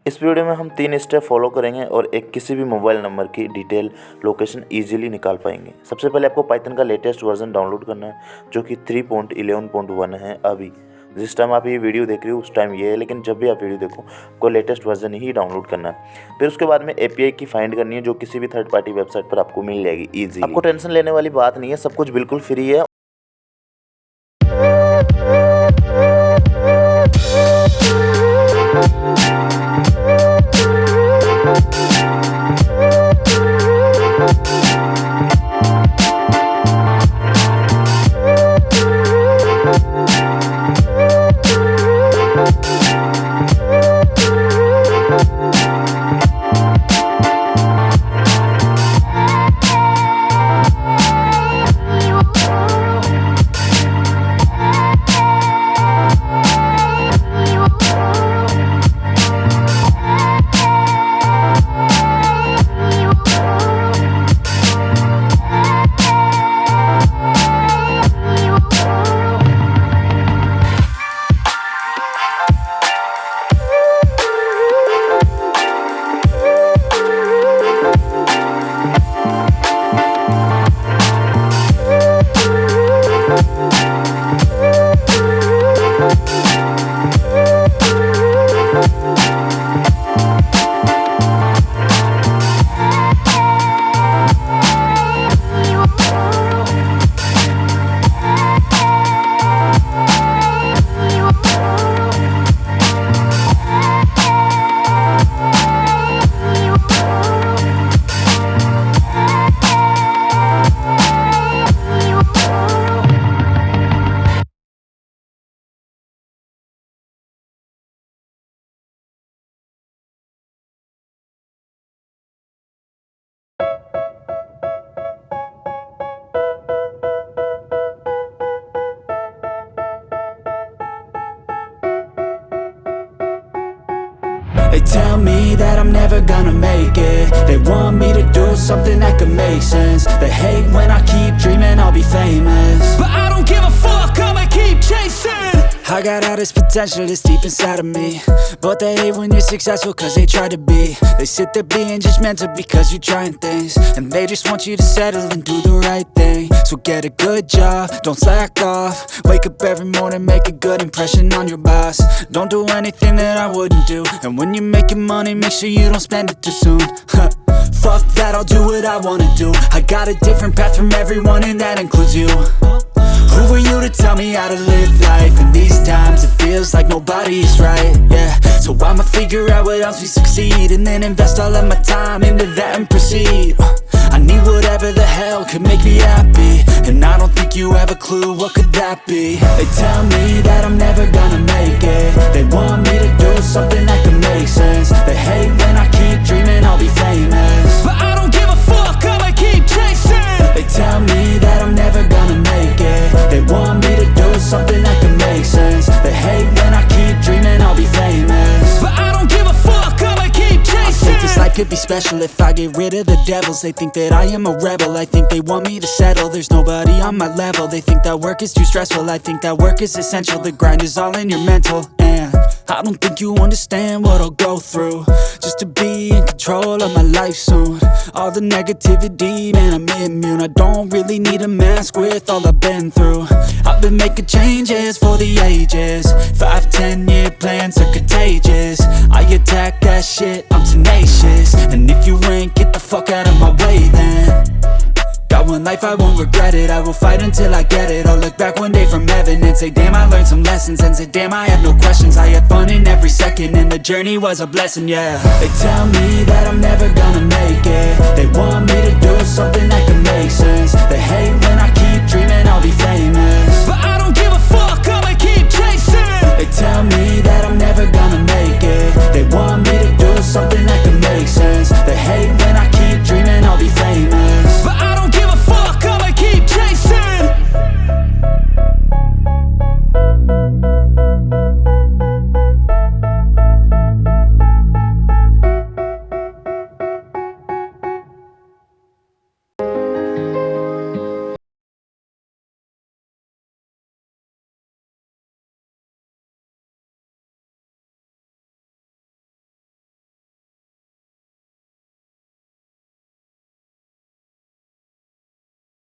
इस वीडियो में हम 3 स्टेप फॉलो करेंगे और एक किसी भी मोबाइल नंबर की डिटेल लोकेशन इजीली निकाल पाएंगे। सबसे पहले आपको पाइथन का लेटेस्ट वर्जन डाउनलोड करना है जो कि 3.11.1 है। अभी जिस टाइम आप ये वीडियो देख रहे हो उस टाइम ये है, लेकिन जब भी आप वीडियो देखो आपको लेटेस्ट वर्जन ही डाउनलोड करना है। फिर उसके बाद में एपीआई की फाइंड करनी है जो किसी भी थर्ड पार्टी वेबसाइट पर आपको मिल जाएगी ईजी। आपको टेंशन लेने वाली बात नहीं है, सब कुछ बिल्कुल फ्री है। They tell me that I'm never gonna make it. They want me to do something that could make sense. They hate when I keep dreaming I'll be famous, but I don't give a fuck, I'ma keep chasing. I got all this potential that's deep inside of me, but they hate when you're successful cause they try to be. They sit there being judgmental because you're trying things, and they just want you to settle and do the right thing. So get a good job, don't slack off. Wake up every morning, make a good impression on your boss. Don't do anything that I wouldn't do, and when you're making money, make sure you don't spend it too soon. Fuck that, I'll do what I wanna do. I got a different path from everyone and that includes you. Who are you to tell me how to live life? In these times it feels like nobody's right, yeah. So I'ma figure out what else we succeed, and then invest all of my time into that and proceed. I need whatever the hell could make me happy, and I don't think you have a clue what could that be. They tell me that I'm never gonna make it. They want me to do something that could make sense. They hate when I keep dreaming I'll be famous, but I don't give a fuck, I'ma keep chasing. They tell me that I'm never gonna make it. They want me to do something that could make sense. They hate when I keep dreaming I'll be famous, but I don't give a fuck, I'ma keep chasing. I think this life could be special if I get rid of the devils. They think that I am a rebel, I think they want me to settle. There's nobody on my level. They think that work is too stressful, I think that work is essential. The grind is all in your mental, and I don't think you understand what I'll go through just to be in control of my life soon. All the negativity, man, I'm immune. I don't really need a mask with all I've been through. I've been making changes for the ages. 5-10 year plans are contagious. I attack that shit, I'm tenacious. And if you ain't, get the fuck out of my way then. Got one life, I won't regret it. I will fight until I get it. I'll look back one day from heaven and say damn, I learned some lessons. And say damn, I had no questions. I had fun in every second, and the journey was a blessing, yeah. They tell me that I'm never gonna make it. They want me to do something that could make sense. They hate when I keep dreaming I'll be famous, but I don't give a fuck, I'ma keep chasing. They tell me that I'm never gonna make it. They want